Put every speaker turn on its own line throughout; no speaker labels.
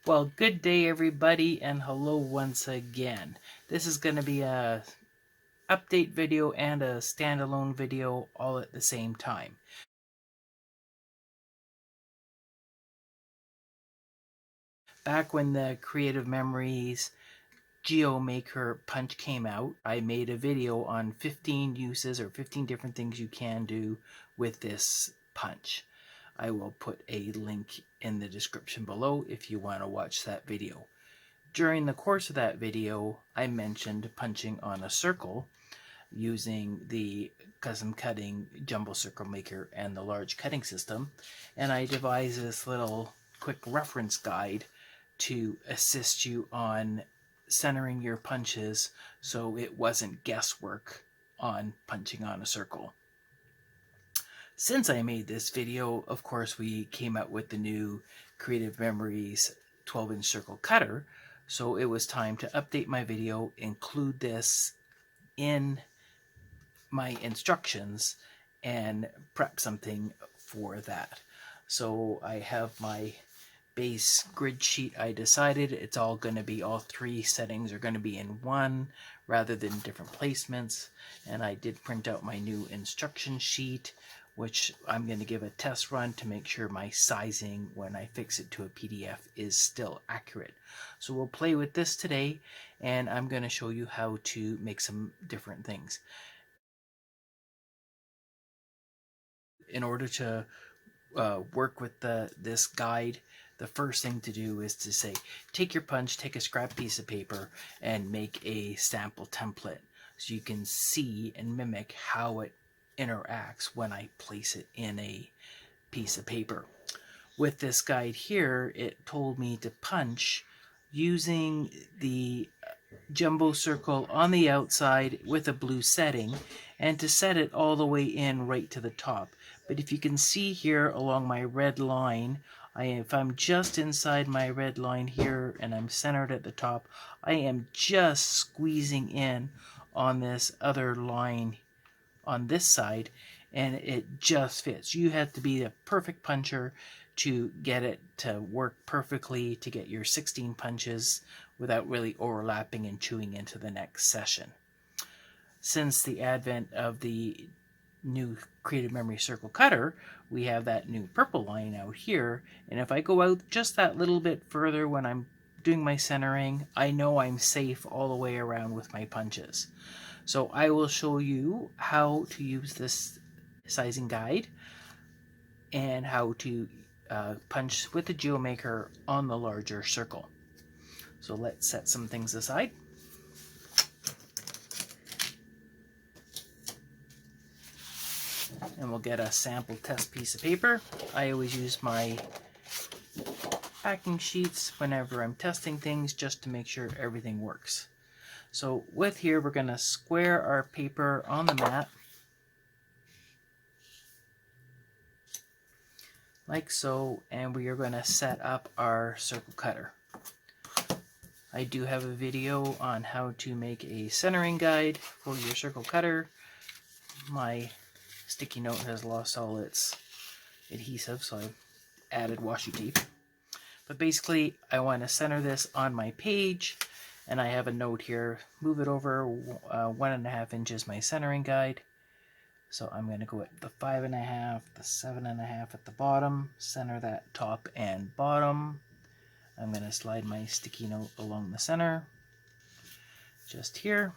Well, good day everybody, and hello once again. This is going to be a update video and a standalone video all at the same time. Back when the Creative Memories GeoMaker punch came out, I made a video on 15 uses or 15 different things you can do with this punch. I will put a link in the description below if you want to watch that video. During the course of that video, I mentioned punching on a circle using the custom cutting jumbo circle maker and the large cutting system, and I devised this little quick reference guide to assist you on centering your punches so it wasn't guesswork on punching on a circle. Since I made this video, of course, we came out with the new Creative Memories 12-inch circle cutter, so it was time to update my video, include this in my instructions, and prep something for that. So I have my base grid sheet. I decided it's all going to be, all three settings are going to be in one rather than different placements. And I did print out my new instruction sheet, which I'm going to give a test run to make sure my sizing when I fix it to a PDF is still accurate. So we'll play with this today, and I'm going to show you how to make some different things. In order to work with this guide, the first thing to do is to say, take your punch, take a scrap piece of paper, and make a sample template so you can see and mimic how it interacts when I place it in a piece of paper. With this guide here, it told me to punch using the jumbo circle on the outside with a blue setting, and to set it all the way in right to the top. But if you can see here along my red line, if I'm just inside my red line here and I'm centered at the top, I am just squeezing in on this other line on this side, and it just fits. You have to be a perfect puncher to get it to work perfectly, to get your 16 punches without really overlapping and chewing into the next session. Since the advent of the new Creative Memory Circle Cutter, we have that new purple line out here, and if I go out just that little bit further when I'm doing my centering, I know I'm safe all the way around with my punches. So I will show you how to use this sizing guide and how to punch with the GeoMaker on the larger circle. So let's set some things aside. And we'll get a sample test piece of paper. I always use my packing sheets whenever I'm testing things just to make sure everything works. So with here, we're going to square our paper on the mat like so, and we are going to set up our circle cutter. I do have a video on how to make a centering guide for your circle cutter. My sticky note has lost all its adhesive, so I've added washi tape. But basically, I want to center this on my page, and I have a note here, move it over 1.5 inches, my centering guide. So I'm going to go at the 5.5, the 7.5 at the bottom, center that top and bottom. I'm going to slide my sticky note along the center, just here.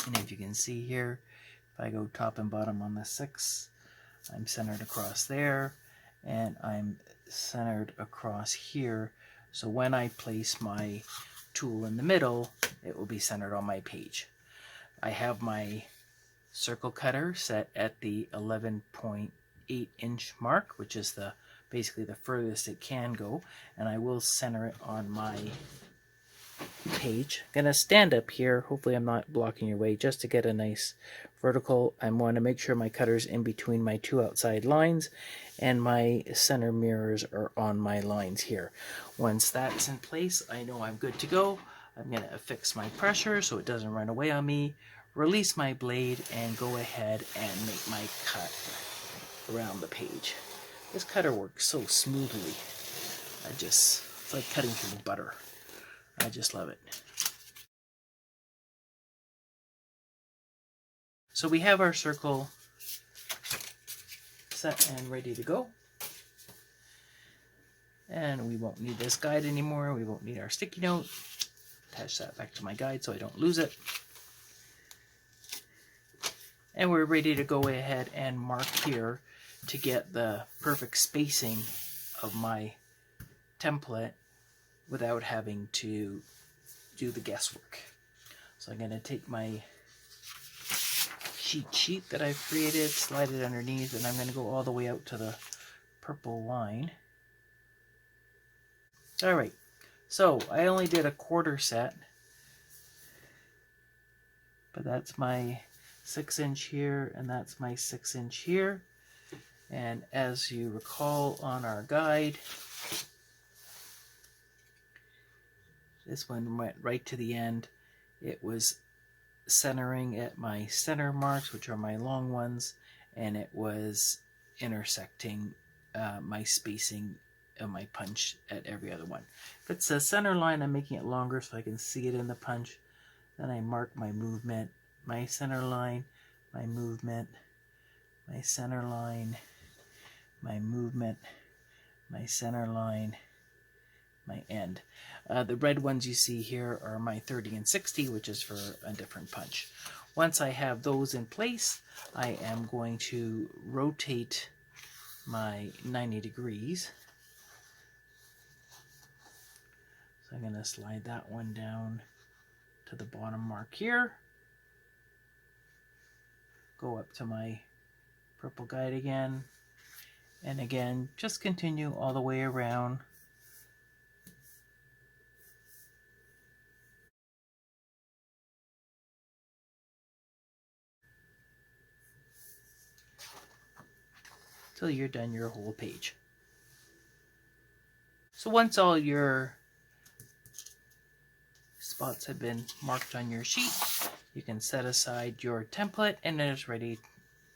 And if you can see here, if I go top and bottom on the 6, I'm centered across there, and I'm centered across here. So when I place my tool in the middle, it will be centered on my page. I have my circle cutter set at the 11.8 inch mark, which is basically the furthest it can go, and I will center it on my page. I'm going to stand up here, hopefully I'm not blocking your way, just to get a nice vertical. I want to make sure my cutter's in between my two outside lines, and my center mirrors are on my lines here. Once that's in place, I know I'm good to go. I'm going to affix my pressure so it doesn't run away on me, release my blade, and go ahead and make my cut around the page. This cutter works so smoothly. It's like cutting through butter. I just love it. So we have our circle set and ready to go. And we won't need this guide anymore. We won't need our sticky note. Attach that back to my guide so I don't lose it. And we're ready to go ahead and mark here to get the perfect spacing of my template without having to do the guesswork. So I'm going to take my sheet that I've created, slide it underneath, and I'm going to go all the way out to the purple line. Alright, so I only did a quarter set, but that's my 6" here, and that's my 6" here. And as you recall on our guide, this one went right to the end. It was centering at my center marks, which are my long ones, and it was intersecting my spacing of my punch at every other one. If it's a center line, I'm making it longer so I can see it in the punch. Then I mark my movement, my center line, my movement, my center line, my movement, my center line, my end. The red ones you see here are my 30 and 60, which is for a different punch. Once I have those in place, I am going to rotate my 90 degrees. So I'm going to slide that one down to the bottom mark here. Go up to my purple guide again. And again, just continue all the way around. Till you're done your whole page. So once all your spots have been marked on your sheet, you can set aside your template and it is ready,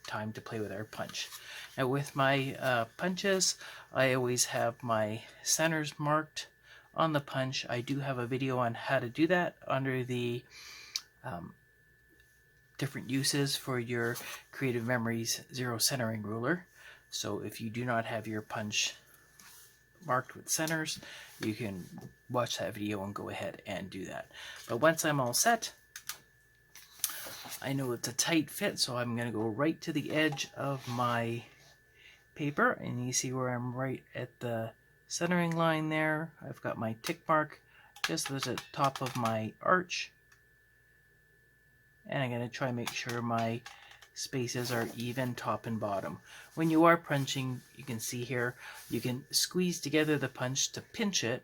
time to play with our punch. Now with my punches, I always have my centers marked on the punch. I do have a video on how to do that under the different uses for your Creative Memories zero centering ruler. So if you do not have your punch marked with centers, you can watch that video and go ahead and do that. But once I'm all set, I know it's a tight fit, so I'm going to go right to the edge of my paper, and you see where I'm right at the centering line there. I've got my tick mark just at the top of my arch, and I'm going to try and make sure my spaces are even top and bottom. When you are punching, you can see here, you can squeeze together the punch to pinch it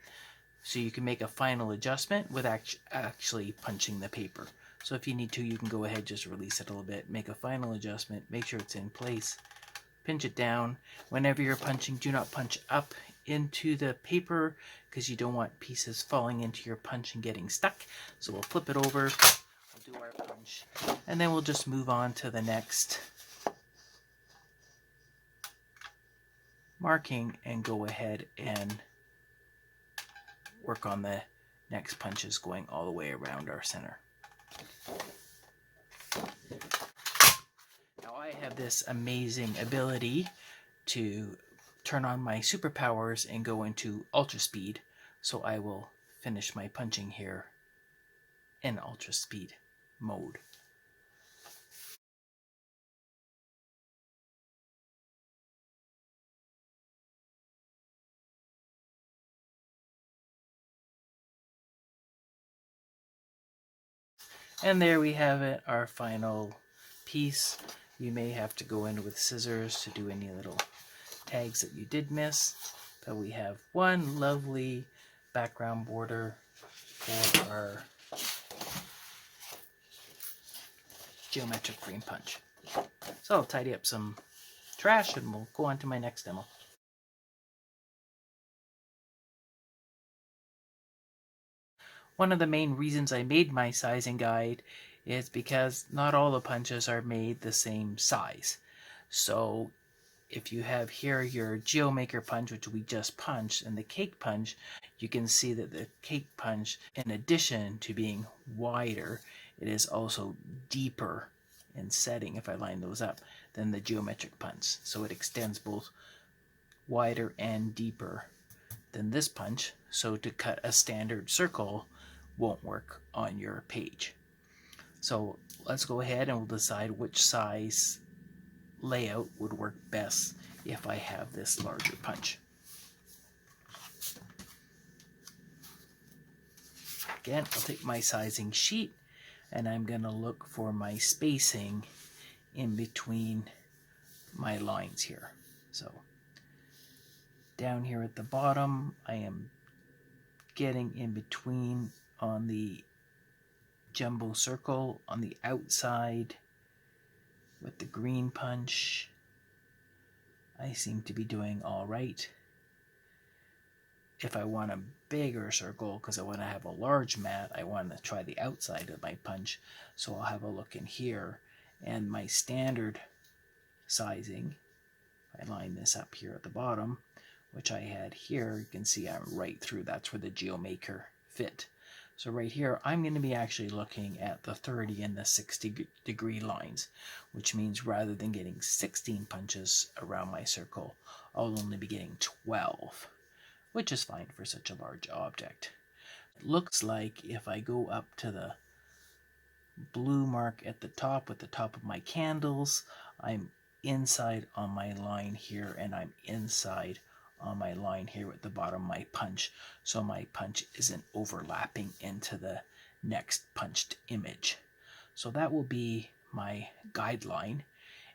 so you can make a final adjustment without actually punching the paper. So if you need to, you can go ahead, just release it a little bit, make a final adjustment, make sure it's in place, pinch it down. Whenever you're punching, do not punch up into the paper because you don't want pieces falling into your punch and getting stuck. So we'll flip it over, we'll do our punch, and then we'll just move on to the next marking and go ahead and work on the next punches going all the way around our center. Now I have this amazing ability to turn on my superpowers and go into ultra speed, so I will finish my punching here in ultra speed mode. And there we have it, our final piece. You may have to go in with scissors to do any little tags that you did miss, but we have one lovely background border for our geometric frame punch. So I'll tidy up some trash and we'll go on to my next demo. One of the main reasons I made my sizing guide is because not all the punches are made the same size. So if you have here your GeoMaker punch, which we just punched, and the cake punch, you can see that the cake punch, in addition to being wider, it is also deeper in setting, if I line those up, than the geometric punch. So it extends both wider and deeper than this punch. So to cut a standard circle won't work on your page. So let's go ahead and we'll decide which size layout would work best if I have this larger punch. Again, I'll take my sizing sheet and I'm going to look for my spacing in between my lines here. So down here at the bottom, I am getting in between on the jumbo circle on the outside with the green punch. I seem to be doing all right. If I want a bigger circle, because I want to have a large mat, I want to try the outside of my punch. So I'll have a look in here, and my standard sizing, if I line this up here at the bottom, which I had here, you can see I'm right through. That's where the GeoMaker fit. So right here, I'm going to be actually looking at the 30 and the 60 degree lines, which means rather than getting 16 punches around my circle, I'll only be getting 12, which is fine for such a large object. It looks like if I go up to the blue mark at the top with the top of my candles, I'm inside on my line here, and I'm inside on my line here at the bottom of my punch, so my punch isn't overlapping into the next punched image. So that will be my guideline,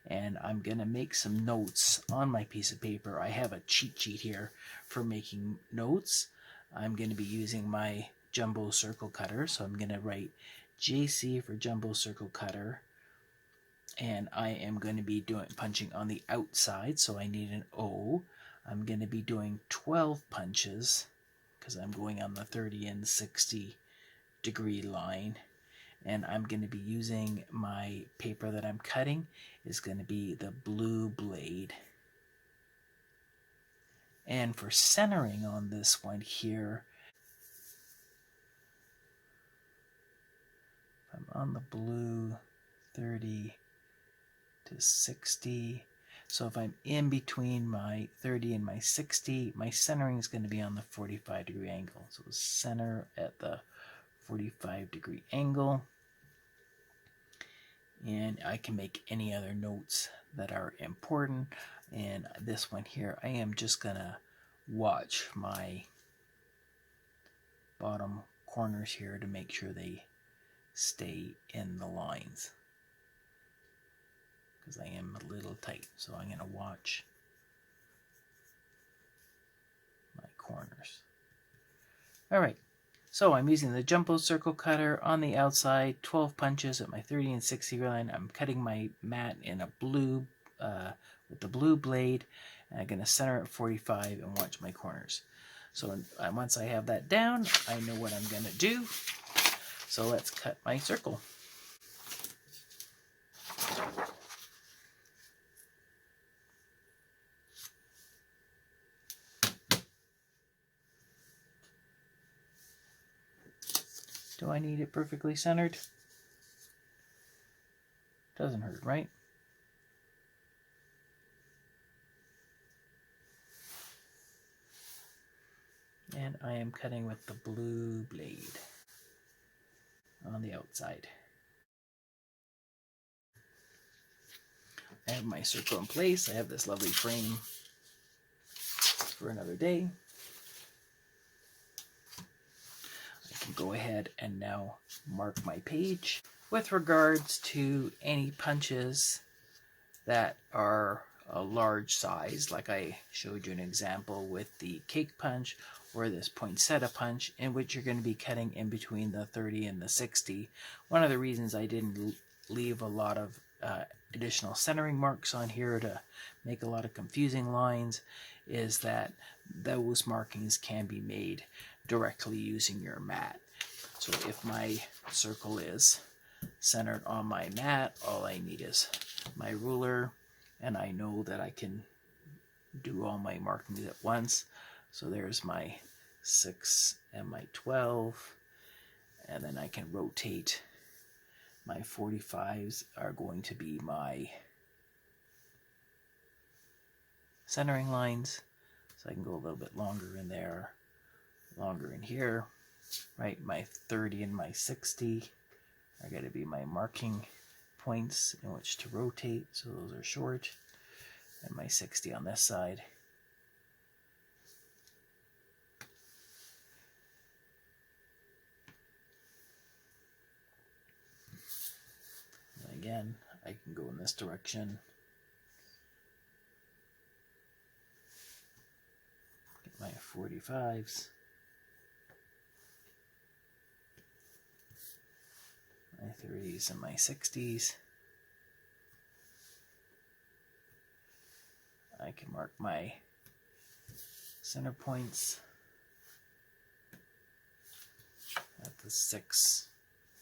and I'm going to make some notes on my piece of paper. I have a cheat sheet here for making notes. I'm going to be using my jumbo circle cutter, so I'm going to write JC for jumbo circle cutter, and I am going to be punching on the outside, so I need an O. I'm going to be doing 12 punches because I'm going on the 30 and 60 degree line, and I'm going to be using my paper that I'm cutting is going to be the blue blade. And for centering on this one here, I'm on the blue 30 to 60. So if I'm in between my 30 and my 60, my centering is going to be on the 45 degree angle. So center at the 45 degree angle. And I can make any other notes that are important. And this one here, I am just going to watch my bottom corners here to make sure they stay in the lines, because I am a little tight. So I'm going to watch my corners. All right, so I'm using the jumbo circle cutter on the outside, 12 punches at my 30 and 60 line. I'm cutting my mat in a blue with the blue blade, and I'm going to center at 45 and watch my corners. So once I have that down, I know what I'm going to do. So let's cut my circle. Do I need it perfectly centered? Doesn't hurt, right? And I am cutting with the blue blade on the outside. I have my circle in place. I have this lovely frame for another day. I can go ahead and now mark my page. With regards to any punches that are a large size, like I showed you an example with the cake punch or this poinsettia punch, in which you're going to be cutting in between the 30 and the 60. One of the reasons I didn't leave a lot of additional centering marks on here to make a lot of confusing lines is that those markings can be made directly using your mat. So if my circle is centered on my mat, all I need is my ruler, and I know that I can do all my markings at once. So there's my 6 and my 12, and then I can rotate. My 45s are going to be my centering lines, so I can go a little bit longer in there, longer in here, right? My 30 and my 60 are going to be my marking points in which to rotate, so those are short, and my 60 on this side. And again, I can go in this direction, get my 45s, my 30s and my 60s. I can mark my center points at the 6,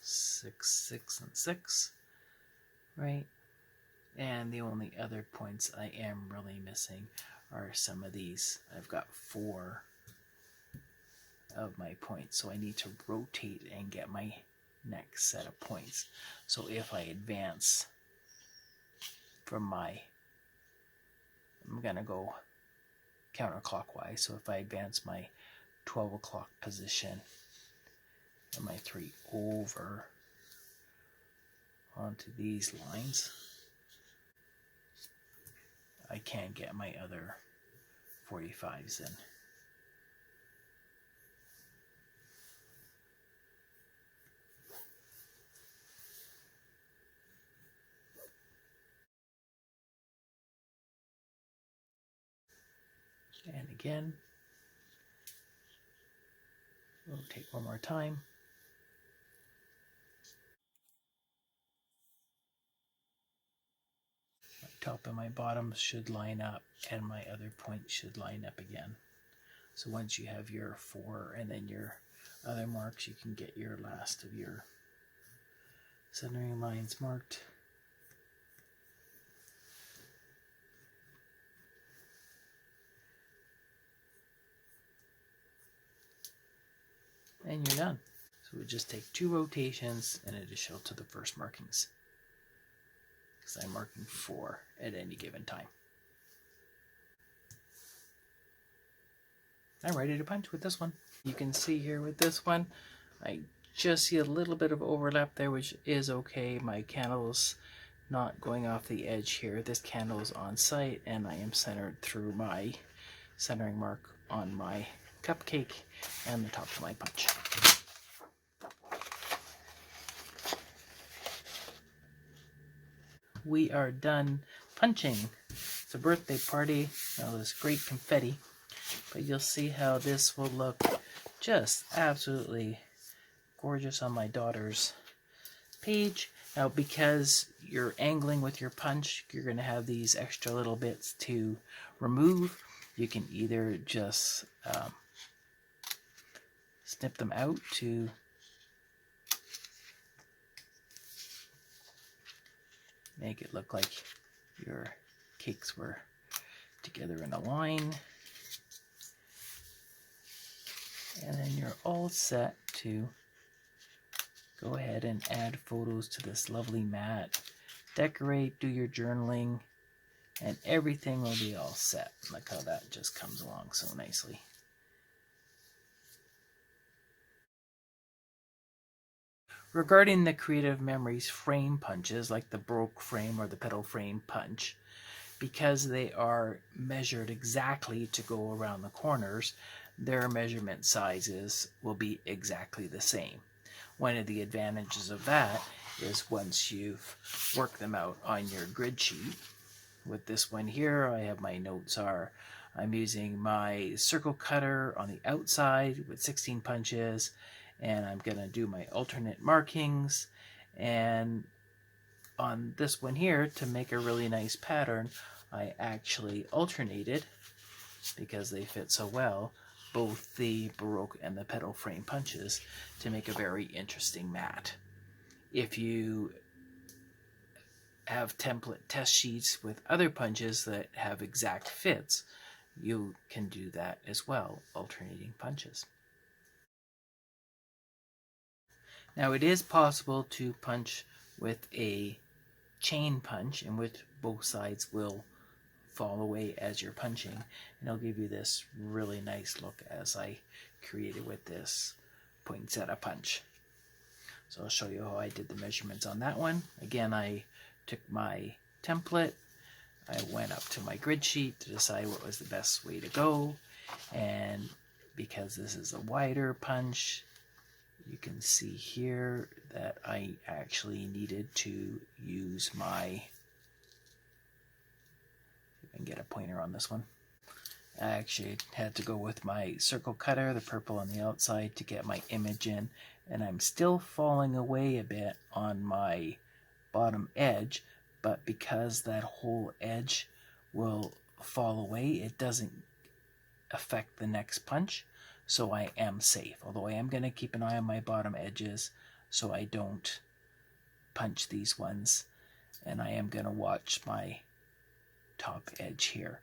6, 6, and 6, right? And the only other points I am really missing are some of these. I've got 4 of my points, so I need to rotate and get my next set of points. So if I advance from my, I'm gonna go counterclockwise, so if I advance my 12 o'clock position and my 3 over onto these lines, I can get my other 45s in. And again, rotate one more time. My top and my bottom should line up, and my other point should line up again. So once you have your 4 and then your other marks, you can get your last of your centering lines marked. And you're done. So we just take 2 rotations in addition to the first markings, because I'm marking 4 at any given time. I'm ready to punch with this one. You can see here with this one, I just see a little bit of overlap there, which is okay. My candle's not going off the edge here. This candle is on site, and I am centered through my centering mark on my cupcake and the top of my punch. We are done punching. It's a birthday party. Now there's great confetti, but you'll see how this will look just absolutely gorgeous on my daughter's page. Now, because you're angling with your punch, you're going to have these extra little bits to remove. You can either just snip them out to make it look like your cakes were together in a line. And then you're all set to go ahead and add photos to this lovely mat. Decorate, do your journaling, and everything will be all set. Look how that just comes along so nicely. Regarding the Creative Memories frame punches, like the Baroque frame or the pedal frame punch, because they are measured exactly to go around the corners, their measurement sizes will be exactly the same. One of the advantages of that is once you've worked them out on your grid sheet. With this one here, I have my notes are, I'm using my circle cutter on the outside with 16 punches, and I'm going to do my alternate markings. And on this one here, to make a really nice pattern, I actually alternated, because they fit so well, both the Baroque and the pedal frame punches to make a very interesting mat. If you have template test sheets with other punches that have exact fits, you can do that as well, alternating punches. Now it is possible to punch with a chain punch in which both sides will fall away as you're punching, and it'll give you this really nice look as I created with this poinsettia punch. So I'll show you how I did the measurements on that one. Again, I took my template, I went up to my grid sheet to decide what was the best way to go, and because this is a wider punch, you can see here that I actually needed to use my, if I can get a pointer on this one, I actually had to go with my circle cutter, the purple on the outside, to get my image in, and I'm still falling away a bit on my bottom edge, but because that whole edge will fall away, it doesn't affect the next punch, so I am safe. Although I am going to keep an eye on my bottom edges so I don't punch these ones, and I am going to watch my top edge here.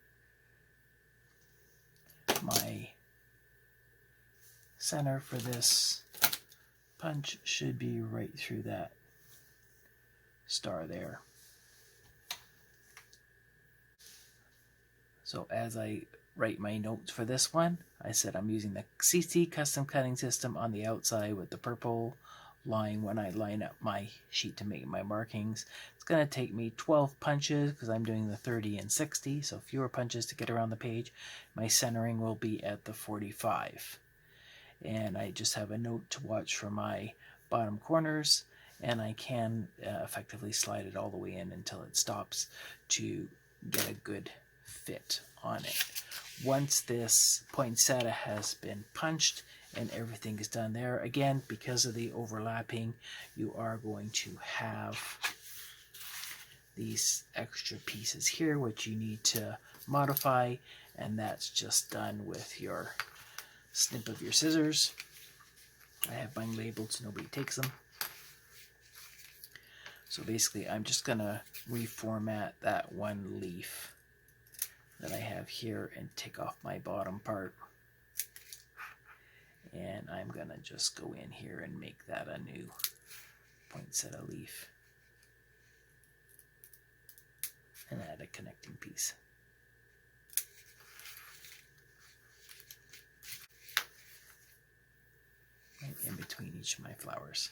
My center for this punch should be right through that star there. So as I write my notes for this one, I said I'm using the CC custom cutting system on the outside with the purple line when I line up my sheet to make my markings. It's going to take me 12 punches because I'm doing the 30 and 60, so fewer punches to get around the page. My centering will be at the 45. And I just have a note to watch for my bottom corners, and I can effectively slide it all the way in until it stops to get a good fit on it. Once this poinsettia has been punched and everything is done there, again, because of the overlapping, you are going to have these extra pieces here which you need to modify, and that's just done with your snip of your scissors. I have mine labeled so nobody takes them. So basically I'm just going to reformat that one leaf that I have here and take off my bottom part, and I'm going to just go in here and make that a new poinsettia leaf and add a connecting piece. Right in between each of my flowers.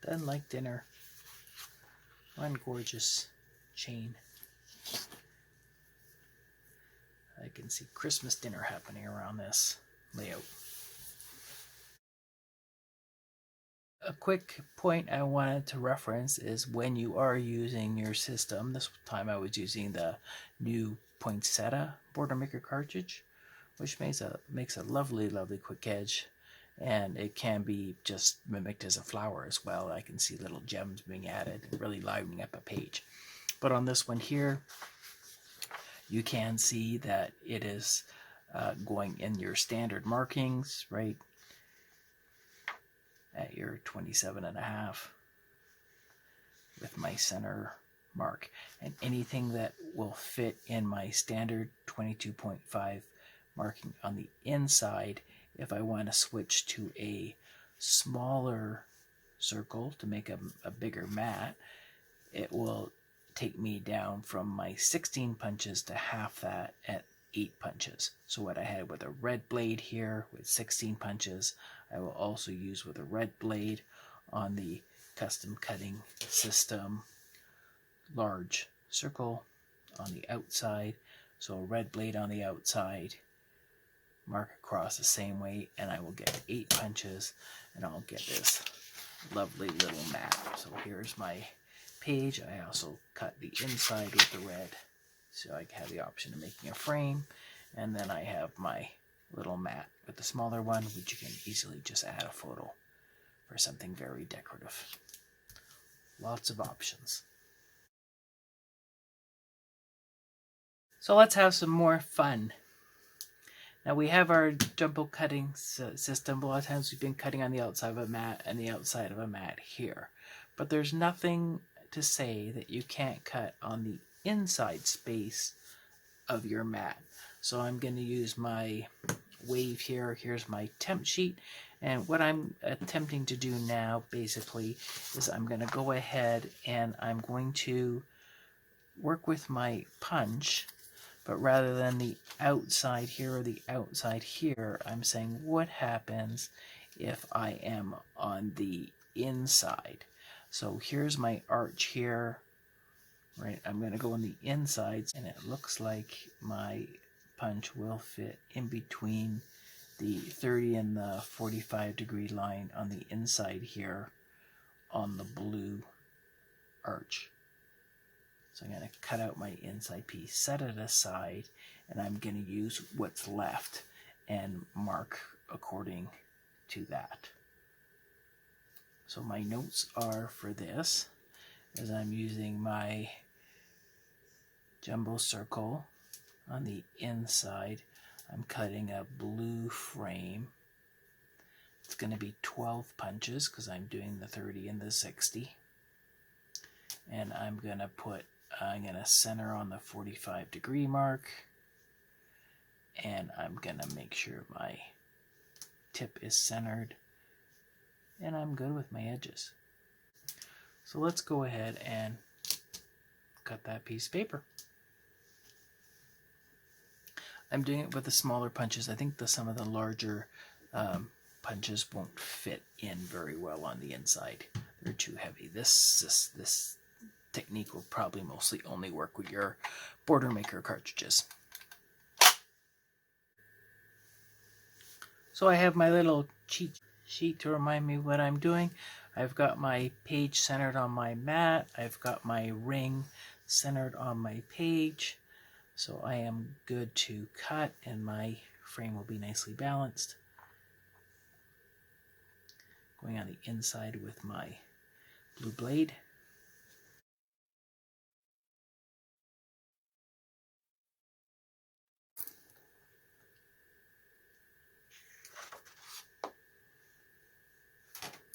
Done like dinner. One gorgeous chain. I can see Christmas dinner happening around this layout. A quick point I wanted to reference is when you are using your system, this time I was using the new Poinsettia Border Maker cartridge, which makes a lovely quick edge, and it can be just mimicked as a flower as well. I can see little gems being added and really livening up a page. But on this one here, you can see that it is going in your standard markings, right at your 27.5 with my center mark, and anything that will fit in my standard 22.5 marking on the inside. If I want to switch to a smaller circle to make a bigger mat, it will take me down from my 16 punches to half that at 8 punches. So what I had with a red blade here with 16 punches, I will also use with a red blade on the custom cutting system large circle on the outside. So a red blade on the outside, mark across the same way, and I will get 8 punches, and I'll get this lovely little mat. So here's my page. I also cut the inside with the red, so I have the option of making a frame, and then I have my little mat with the smaller one, which you can easily just add a photo for something very decorative. Lots of options. So let's have some more fun. Now we have our jumbo cutting system. A lot of times we've been cutting on the outside of a mat and the outside of a mat here. But there's nothing to say that you can't cut on the inside space of your mat. So I'm going to use my wave here. Here's my temp sheet. And what I'm attempting to do now basically is I'm going to go ahead and I'm going to work with my punch. But rather than the outside here or the outside here, I'm saying what happens if I am on the inside. So here's my arch here, right? I'm going to go on the insides, and it looks like my punch will fit in between the 30 and the 45 degree line on the inside here on the blue arch. So I'm going to cut out my inside piece, set it aside, and I'm going to use what's left and mark according to that. So my notes are for this, as I'm using my jumbo circle on the inside. I'm cutting a blue frame. It's going to be 12 punches because I'm doing the 30 and the 60. And I'm going to center on the 45 degree mark. And I'm going to make sure my tip is centered. And I'm good with my edges. So let's go ahead and cut that piece of paper. I'm doing it with the smaller punches. I think some of the larger punches won't fit in very well on the inside. They're too heavy. This technique will probably mostly only work with your border maker cartridges. So I have my little cheat sheet to remind me what I'm doing. I've got my page centered on my mat. I've got my ring centered on my page. So I am good to cut, and my frame will be nicely balanced. Going on the inside with my blue blade.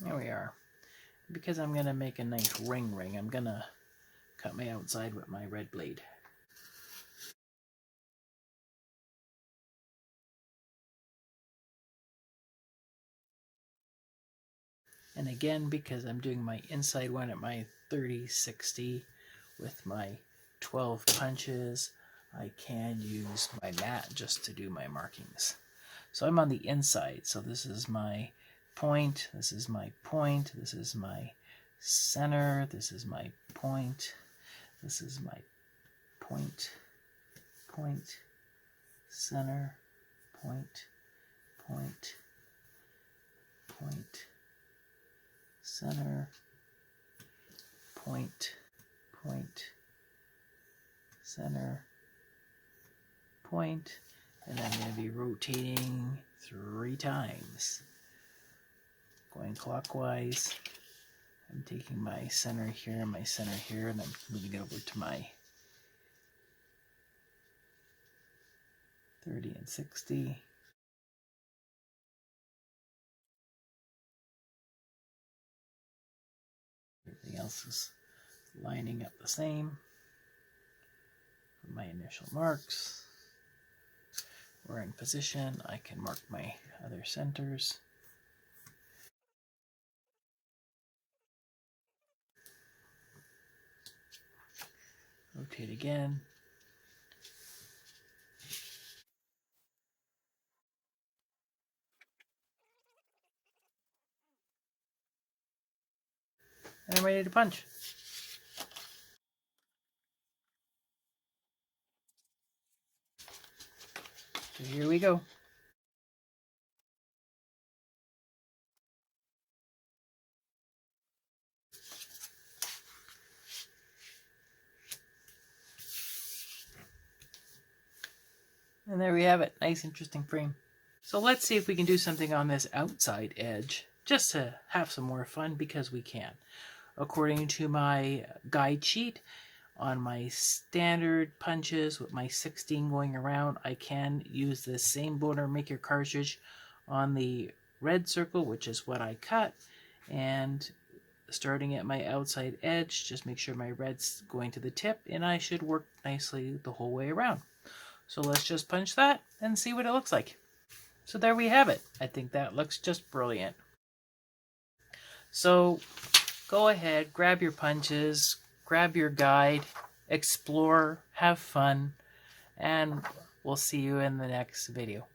There we are. Because I'm going to make a nice ring, I'm going to cut my outside with my red blade. And again, because I'm doing my inside one at my 30-60 with my 12 punches, I can use my mat just to do my markings. So I'm on the inside, so this is my point, this is my point, this is my center, this is my point, this is my point, point, center, point, point, point, center, point, point, center, point, and I'm going to be rotating 3 times. Going clockwise. I'm taking my center here, and I'm moving it over to my 30 and 60. Everything else is lining up the same. For my initial marks, we're in position. I can mark my other centers. Rotate again. And I'm ready to punch. So here we go. And there we have it. Nice, interesting frame. So let's see if we can do something on this outside edge, just to have some more fun, because we can. According to my guide sheet, On my standard punches with my 16 going around, I can use this same boner maker cartridge on the red circle, which is what I cut, and starting at my outside edge, just make sure my red's going to the tip, and I should work nicely the whole way around. So let's just punch that and see what it looks like. So there we have it. I think that looks just brilliant. So go ahead, grab your punches, grab your guide, explore, have fun, and we'll see you in the next video.